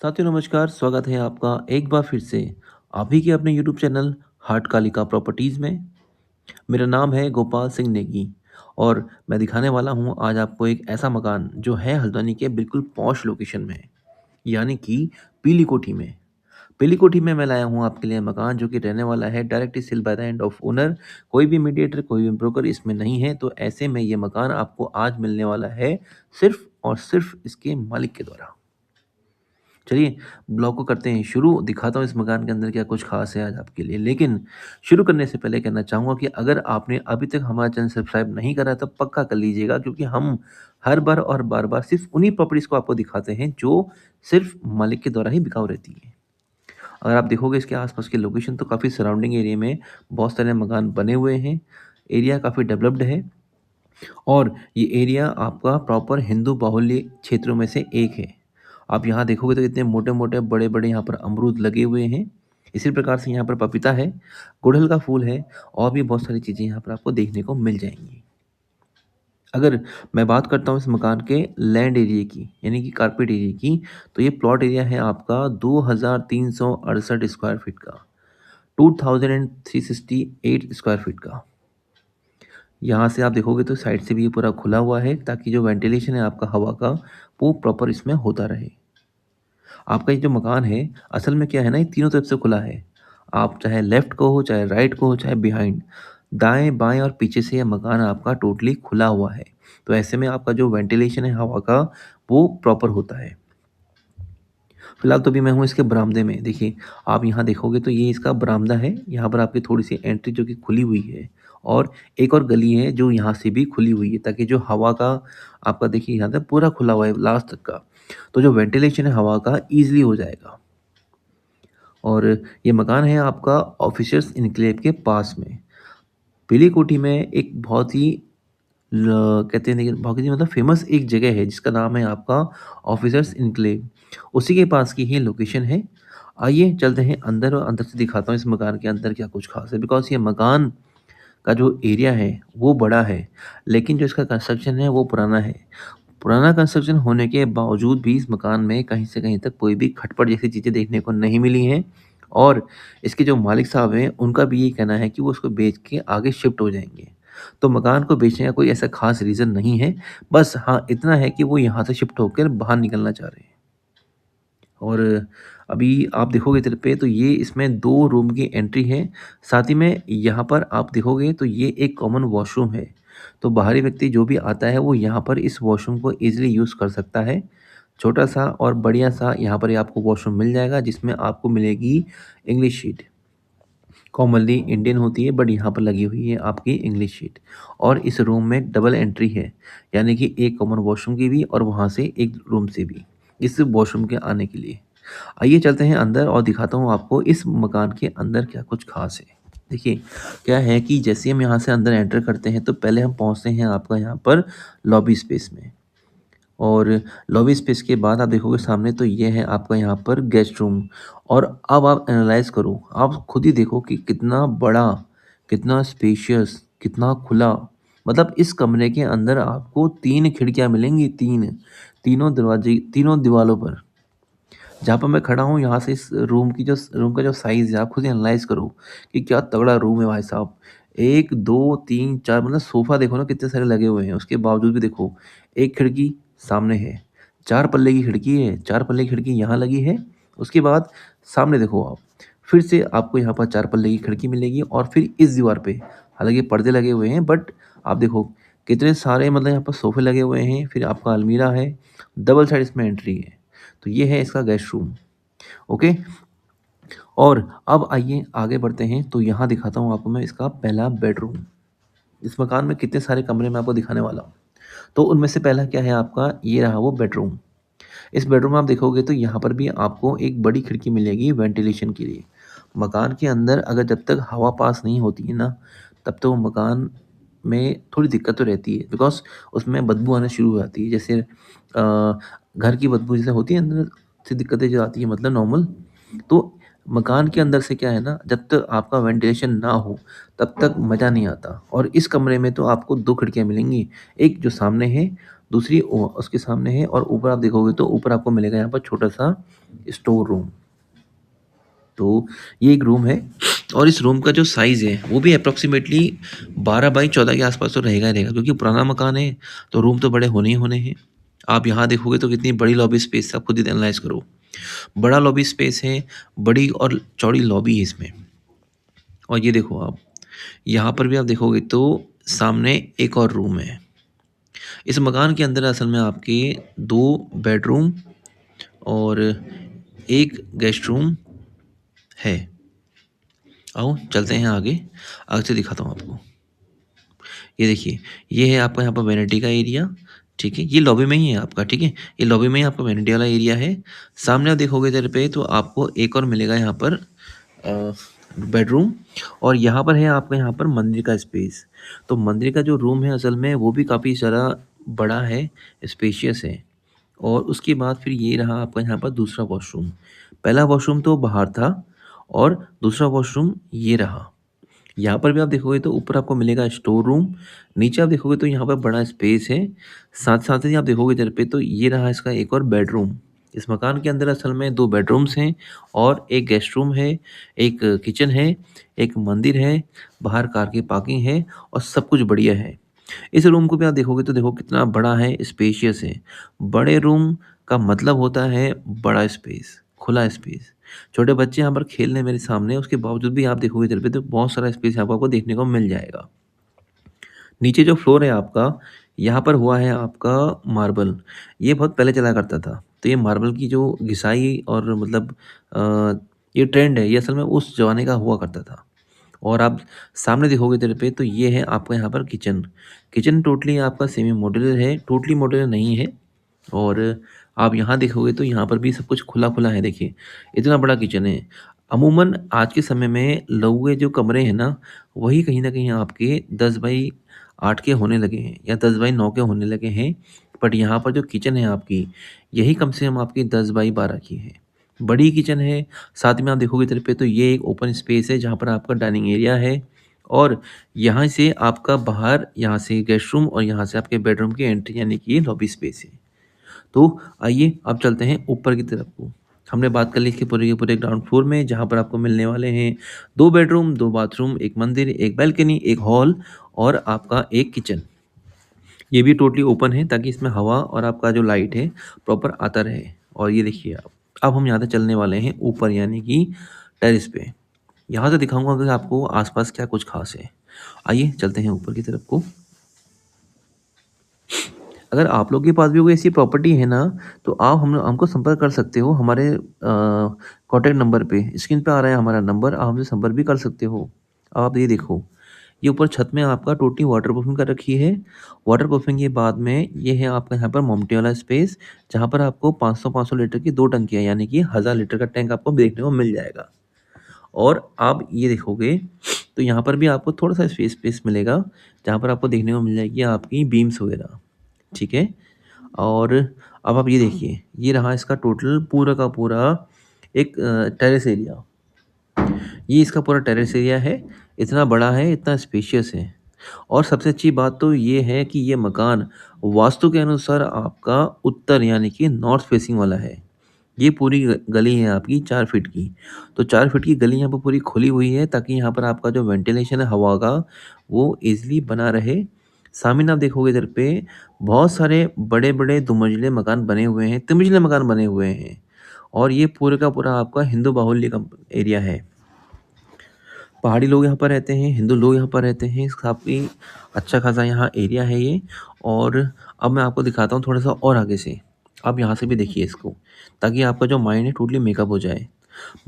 साथियों नमस्कार, स्वागत है आपका एक बार फिर से आप ही के अपने YouTube channel heart Kalika properties में। मेरा नाम है गोपाल सिंह नेगी और मैं दिखाने वाला हूँ आज आपको एक ऐसा मकान जो है हल्द्वानी के बिल्कुल पॉश लोकेशन में, यानी कि पीली कोठी में। पीली कोठी में मैं लाया हूँ आपके लिए मकान जो कि रहने वाला है directly sell by the end of owner. कोई भी मीडिएटर, कोई भी ब्रोकर इसमें नहीं है, तो ऐसे में ये मकान आपको आज मिलने वाला है सिर्फ़ और सिर्फ़ इसके मालिक के द्वारा। चलिए, ब्लॉग को करते हैं शुरू, दिखाता हूँ इस मकान के अंदर क्या कुछ ख़ास है आज आपके लिए। लेकिन शुरू करने से पहले कहना चाहूँगा कि अगर आपने अभी तक हमारा चैनल सब्सक्राइब नहीं करा है, तो पक्का कर लीजिएगा, क्योंकि हम हर बार और बार-बार सिर्फ़ उन्हीं प्रॉपर्टीज़ को आपको दिखाते हैं, जो सिर्फ़ मालिक के द्वारा ही बिकाऊ रहती हैं। अगर आप देखोगे इसके आस-पास की लोकेशन, तो काफ़ी सराउंडिंग एरिया में बहुत सारे मकान बने हुए हैं। एरिया काफ़ी डेवलप्ड है और ये एरिया आपका प्रॉपर हिंदू बाहुल्य क्षेत्रों में से एक है। आप यहाँ देखोगे तो इतने मोटे-मोटे, बड़े-बड़े यहाँ पर अमरूद लगे हुए हैं। इसी प्रकार से यहाँ पर पपीता है, गुड़हल का फूल है और भी बहुत सारी चीज़ें यहाँ पर आपको देखने को मिल जाएँगी। अगर मैं बात करता हूँ इस मकान के लैंड एरिया की, यानी कि कारपेट एरिया की, तो ये प्लॉट एरिया है आपका 2368 स्क्वायर फीट का, 2368 स्क्वायर फीट का। यहाँ से आप देखोगे तो साइड से भी ये पूरा खुला हुआ है, ताकि जो वेंटिलेशन है आपका हवा का, वो प्रॉपर इसमें होता रहे। आपका ये जो मकान है, असल में क्या है ना, ये तीनों तरफ से खुला है। आप चाहे लेफ्ट को हो, चाहे राइट को हो, चाहे बिहाइंड, दाएँ, बाएँ और पीछे से ये मकान आपका टोटली खुला हुआ है। तो ऐसे में आपका जो वेंटिलेशन है हवा का, वो प्रॉपर होता है। फिलहाल तो अभी मैं हूँ इसके बरामदे में। देखिए, आप यहाँ देखोगे तो ये इसका बरामदा है। यहाँ पर आपकी थोड़ी-सी एंट्री जो कि खुली हुई है और एक और गली है जो यहाँ से भी खुली हुई है, ताकि जो हवा का आपका, देखिए यहाँ तक पूरा खुला हुआ है लास्ट तक का। तो जो वेंटिलेशन है हवा का, ईज़िली हो जाएगा। और ये मकान है आपका ऑफिसर्स इनक्लेव के पास में। पीली कोठी में एक बहुत ही कहते हैं, देखिए बहुत ही मतलब फ़ेमस एक जगह है जिसका नाम है आपका ऑफिसर्स इनक्लेव। उसी के पास की ही लोकेशन है। आइए चलते हैं अंदर और अंदर से दिखाता हूँ इस मकान के अंदर क्या कुछ ख़ास है। बिकॉज़ ये मकान का जो एरिया है वो बड़ा है, लेकिन जो इसका कंस्ट्रक्शन है वो पुराना है। पुराना कंस्ट्रक्शन होने के बावजूद भी इस मकान में कहीं से कहीं तक कोई भी खटपट जैसी चीज़ें देखने को नहीं मिली हैं और इसके जो मालिक साहब हैं, उनका भी यही कहना है कि वो उसको बेच के आगे शिफ्ट हो जाएँगे। तो मकान को बेचने का कोई ऐसा ख़ास रीज़न नहीं है, बस हाँ, इतना है कि वो यहाँ से शिफ्ट होकर बाहर निकलना चाह रहे हैं। और अभी आप देखोगे इधर पे, तो ये इसमें 2 रूम की एंट्री है। साथ ही में यहाँ पर आप देखोगे तो ये एक कॉमन वॉशरूम है। तो बाहरी व्यक्ति जो भी आता है वो यहाँ पर इस वॉशरूम को ईज़िली यूज़ कर सकता है। छोटा-सा और बढ़िया-सा यहाँ पर ये आपको वॉशरूम मिल जाएगा, जिसमें आपको मिलेगी इंग्लिश शीट। कॉमनली इंडियन होती है, बट यहाँ पर लगी हुई है आपकी इंग्लिश शीट। और इस रूम में डबल एंट्री है, यानी कि एक कॉमन वॉशरूम की भी और वहाँ से एक रूम से भी, इस वॉशरूम के आने के लिए। आइए चलते हैं अंदर और दिखाता हूँ आपको इस मकान के अंदर क्या कुछ खास है। देखिए, क्या है कि जैसे हम यहाँ से अंदर एंटर करते हैं, तो पहले हम पहुँचते हैं आपका यहाँ पर लॉबी स्पेस में। और लॉबी स्पेस के बाद आप देखोगे सामने, तो ये है आपका यहाँ पर गेस्ट रूम। और अब आप एनालाइज़ करो, आप खुद ही देखो कि कितना बड़ा, कितना स्पेशियस, कितना खुला। मतलब इस कमरे के अंदर आपको 3 खिड़कियाँ मिलेंगी, 3, तीनों दरवाजे, तीनों दीवालों पर। जहाँ पर मैं खड़ा हूँ, यहाँ से इस रूम का जो साइज़ है, आप खुद ही एनालाइज़ करो कि क्या तगड़ा रूम है भाई साहब। 1, 2, 3, 4, मतलब सोफ़ा देखो ना कितने सारे लगे हुए हैं, उसके बावजूद भी देखो, 1 खिड़की सामने है, 4 पल्ले की खिड़की है, 4 पल्ले की खिड़की यहाँ लगी है। उसके बाद सामने देखो आप, फिर से आपको यहाँ पर 4 पल्ले की खिड़की मिलेगी और फिर इस दीवार पे, हालाँकि पर्दे लगे हुए हैं, बट आप देखो कितने सारे, मतलब यहाँ पर सोफ़े लगे हुए हैं, फिर आपका अलमीरा है, डबल साइड इसमें एंट्री है। तो ये है इसका गेस्ट रूम। ओके। और अब आइए आगे बढ़ते हैं, तो यहाँ दिखाता हूँ आपको मैं इसका पहला बेडरूम। इस मकान में कितने सारे कमरे मैं आपको दिखाने वाला हूँ। तो उनमें से पहला क्या है आपका, ये रहा वो बेडरूम। इस बेडरूम में आप देखोगे तो यहाँ पर भी आपको एक बड़ी खिड़की मिलेगी वेंटिलेशन के लिए। मकान के अंदर अगर जब तक हवा पास नहीं होती है ना, तब तो मकान में थोड़ी दिक्कत तो रहती है, बिकॉज़ उसमें बदबू आना शुरू हो जाती है। जैसे घर की बदबू जैसे होती है, अंदर से दिक्कतें जो आती है, मतलब नॉर्मल। तो मकान के अंदर से क्या है ना, जब तक आपका वेंटिलेशन ना हो, तब तक मज़ा नहीं आता। और इस कमरे में तो आपको 2 खिड़कियाँ मिलेंगी, एक जो सामने है, दूसरी उसके सामने है और ऊपर आप देखोगे तो ऊपर आपको मिलेगा यहाँ पर छोटा-सा स्टोर रूम। तो ये एक रूम है और इस रूम का जो साइज़ है वो भी अप्रॉक्सिमेटली 12 बाई 14 के आस-पास तो रहेगा ही रहेगा क्योंकि पुराना मकान है, तो रूम तो बड़े होने ही होने हैं। आप यहाँ देखोगे तो कितनी बड़ी लॉबी स्पेस है, आप खुद ही एनालाइज़ करो। बड़ा लॉबी स्पेस है, बड़ी और चौड़ी लॉबी है इसमें। और ये देखो आप, यहाँ पर भी आप देखोगे तो सामने एक और रूम है। इस मकान के अंदर असल में आपके 2 बेडरूम और 1 गेस्ट रूम है। आओ चलते हैं आगे, आगे से दिखाता हूँ आपको। ये देखिए, ये है आपका यहाँ पर वैनिटी का एरिया, ठीक है? ये लॉबी में ही है आपका, ठीक है? ये लॉबी में ही आपका वैनिटी वाला एरिया है। सामने आप देखोगे इधर पे तो आपको एक और मिलेगा यहाँ पर बेडरूम और यहाँ पर है आपका यहाँ पर मंदिर का स्पेस। तो मंदिर का जो रूम है असल में वो भी काफ़ी ज़्यादा बड़ा है, स्पेशियस है। और उसके बाद फिर ये रहा आपका यहाँ पर दूसरा वॉशरूम। पहला वॉशरूम तो बाहर था और दूसरा वॉशरूम ये रहा। यहाँ पर भी आप देखोगे तो ऊपर आपको मिलेगा स्टोर रूम, नीचे आप देखोगे तो यहाँ पर बड़ा स्पेस है। साथ-साथ ही आप देखोगे इधर पे तो ये रहा इसका एक और बेडरूम। इस मकान के अंदर असल में 2 बेडरूम्स हैं और 1 गेस्ट रूम है, 1 किचन है, 1 मंदिर है, बाहर कार की पार्किंग है और सब कुछ बढ़िया है। इस रूम को भी आप देखोगे तो देखो कितना बड़ा है, स्पेशियस है। बड़े रूम का मतलब होता है बड़ा स्पेस, खुला स्पेस। छोटे बच्चे यहाँ पर खेल रहे हैं मेरे सामने, उसके बावजूद भी आप देखोगे इधर पे तो बहुत सारा स्पेस यहाँ पर आपको देखने को मिल जाएगा। नीचे जो फ्लोर है आपका, यहाँ पर हुआ है आपका मार्बल। ये बहुत पहले चला करता था। तो ये मार्बल की जो घिसाई और मतलब ये ट्रेंड है, ये असल में उस ज़माने का हुआ करता था। और आप सामने देखोगे इधर पे तो ये है आपका यहाँ पर किचन। किचन टोटली आपका सेमी मॉड्यूलर है, टोटली मॉड्यूलर नहीं है। और आप यहाँ देखोगे तो यहाँ पर भी सब कुछ खुला-खुला है देखिए, इतना बड़ा किचन है। अमूमन आज के समय में लोगों के जो कमरे हैं ना, वही कहीं न कहीं आपके 10 बाई 8 के होने लगे हैं या 10 बाई 9 के होने लगे हैं। बट यहाँ पर जो किचन है आपकी, यही कम से कम आपकी 10 बाई 12 की है। बड़ी किचन है, साथ में आप देखोगे इधर पे तो ये एक ओपन स्पेस है जहाँ पर आपका डाइनिंग एरिया है और यहाँ से आपका बाहर यहाँ से गेस्ट रूम और यहाँ से आपके बेडरूम की एंट्री यानी कि ये लॉबी स्पेस है। तो आइए अब चलते हैं ऊपर की तरफ को। हमने बात कर ली इसके पूरे के पूरे ग्राउंड फ्लोर में जहाँ पर आपको मिलने वाले हैं 2 बेडरूम, 2 बाथरूम, 1 मंदिर, 1 बालकनी, 1 हॉल और आपका 1 किचन। ये भी टोटली ओपन है ताकि इसमें हवा और आपका जो लाइट है प्रॉपर आता रहे। और ये देखिए आप, अब हम यहाँ से चलने वाले हैं ऊपर यानी कि टेरेस पे। यहाँ से दिखाऊँगा कि आपको आस-पास क्या कुछ ख़ास है। आइए चलते हैं ऊपर की तरफ को। अगर आप लोग के पास भी कोई ऐसी प्रॉपर्टी है ना, तो आप हम हमको संपर्क कर सकते हो हमारे कॉन्टैक्ट नंबर पे। स्क्रीन पे आ रहा है हमारा नंबर, आप हमसे संपर्क भी कर सकते हो। अब आप ये देखो, ये ऊपर छत में आपका टोटली वाटरप्रूफिंग कर रखी है। वाटरप्रूफिंग के बाद में ये है आपका यहाँ पर मोमटे वाला स्पेस, जहाँ पर आपको 500-500 लीटर की 2 टंकियाँ यानी कि 1000 लीटर का टैंक आपको देखने को मिल जाएगा। और आप ये देखोगे, तो यहाँ पर भी आपको थोड़ा-सा स्पेस मिलेगा, जहाँ पर आपको देखने को मिल जाएगी आपकी बीम्स वगैरह, ठीक है? और अब आप ये देखिए, ये रहा इसका टोटल पूरा का पूरा एक टेरेस एरिया। ये इसका पूरा टेरेस एरिया है, इतना बड़ा है, इतना स्पेशियस है। और सबसे अच्छी बात तो ये है कि ये मकान वास्तु के अनुसार आपका उत्तर यानी कि नॉर्थ फेसिंग वाला है। ये पूरी गली है आपकी 4 फीट की। तो 4 फीट की गली यहाँ पे पूरी खुली हुई है ताकि यहाँ पर आपका जो वेंटिलेशन है हवा का, वो ईज़िली बना रहे। सामने आप देखोगे इधर पे बहुत सारे बड़े-बड़े दुमंजिले मकान बने हुए हैं, तिमंजिले मकान बने हुए हैं और ये पूरे का पूरा आपका हिंदू बाहुल्य का एरिया है। पहाड़ी लोग यहाँ पर रहते हैं, हिंदू लोग यहाँ पर रहते हैं, काफ़ी अच्छा खासा यहाँ एरिया है ये। और अब मैं आपको दिखाता हूँ थोड़ा-सा और आगे से। आप यहाँ से भी देखिए इसको, ताकि आपका जो माइंड है टोटली मेकअप हो जाए।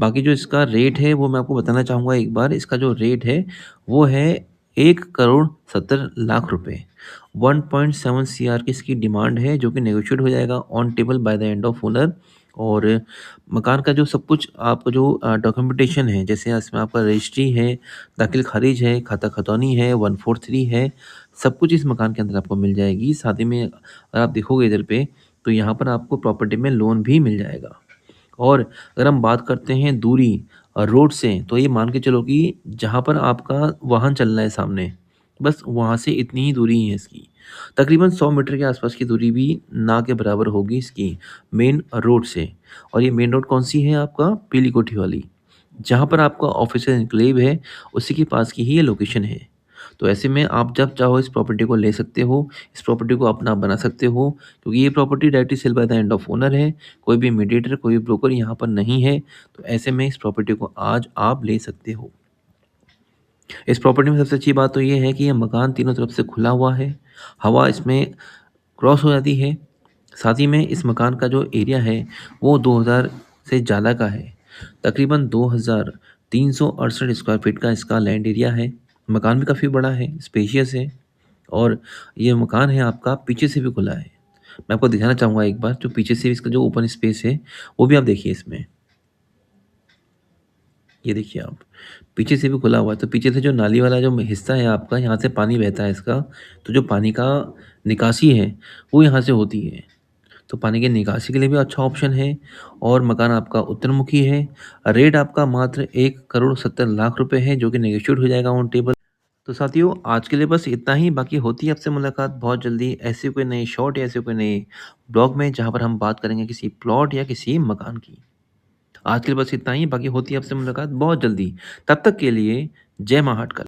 बाकी जो इसका रेट है वो मैं आपको बताना चाहूँगा एक बार, इसका जो रेट है वो है 1,70,00,000 रुपए। 1.7 सीआर की इसकी डिमांड है जो कि नेगोशिएट हो जाएगा on table by the end of owner. और मकान का जो सब कुछ आपका जो डॉक्यूमेंटेशन है, जैसे इसमें आपका रजिस्ट्री है, दाखिल खारिज है, खाता खतौनी है, 143 है, सब कुछ इस मकान के अंदर आपको मिल जाएगी। साथ ही में अगर आप देखोगे इधर पे, तो यहाँ पर आपको प्रॉपर्टी में लोन भी मिल जाएगा। और अगर हम बात करते हैं दूरी रोड से, तो ये मान के चलो कि जहाँ पर आपका वाहन चल रहा है सामने, बस वहाँ से इतनी ही दूरी है इसकी। तकरीबन 100 मीटर के आसपास की दूरी भी ना के बराबर होगी इसकी मेन रोड से। और ये मेन रोड कौन-सी है आपका? पीली कोठी वाली। जहाँ पर आपका ऑफिशियल एन्क्लेव है, उसी के पास की ही ये लोकेशन है। तो ऐसे में आप जब चाहो इस प्रॉपर्टी को ले सकते हो, इस प्रॉपर्टी को अपना बना सकते हो, क्योंकि ये property directly sell by the end of owner है। कोई भी मीडिएटर, कोई भी ब्रोकर यहाँ पर नहीं है। तो ऐसे में इस प्रॉपर्टी को आज आप ले सकते हो। इस प्रॉपर्टी में सबसे अच्छी बात तो ये है कि ये मकान तीनों तरफ से खुला हुआ है। हवा इसमें क्रॉस हो जाती है। साथ ही में इस मकान का जो एरिया है, वो 2000 से ज़्यादा का है। तकरीबन 2368 स्क्वायर फीट का इसका लैंड एरिया है। मकान भी काफ़ी बड़ा है, स्पेशियस है और ये मकान है आपका पीछे से भी खुला है। मैं आपको दिखाना चाहूँगा एक बार, जो पीछे से इसका जो ओपन स्पेस है, वो भी आप देखिए इसमें। ये देखिए आप, पीछे से भी खुला हुआ है, तो पीछे से जो नाली वाला जो हिस्सा है आपका, यहाँ से पानी बहता है इसका, तो जो पानी का निकासी है, वो यहाँ से होती है। तो पानी की निकासी के लिए भी अच्छा ऑप्शन है और मकान आपका उत्तरमुखी है। रेट आपका मात्र 1,70,00,000 रुपए है, जो कि नेगोशिएट हो जाएगा ऑन टेबल। तो साथियों, आज के लिए बस इतना ही, बाकी होती है आपसे मुलाकात बहुत जल्दी ऐसे कोई नए शॉर्ट या ऐसे कोई नए ब्लॉग में, जहाँ पर हम बात करेंगे किसी प्लॉट या किसी मकान की। आज के लिए बस इतना ही, बाकी होती है आपसे मुलाकात बहुत जल्दी। तब तक के लिए जय महाकाल।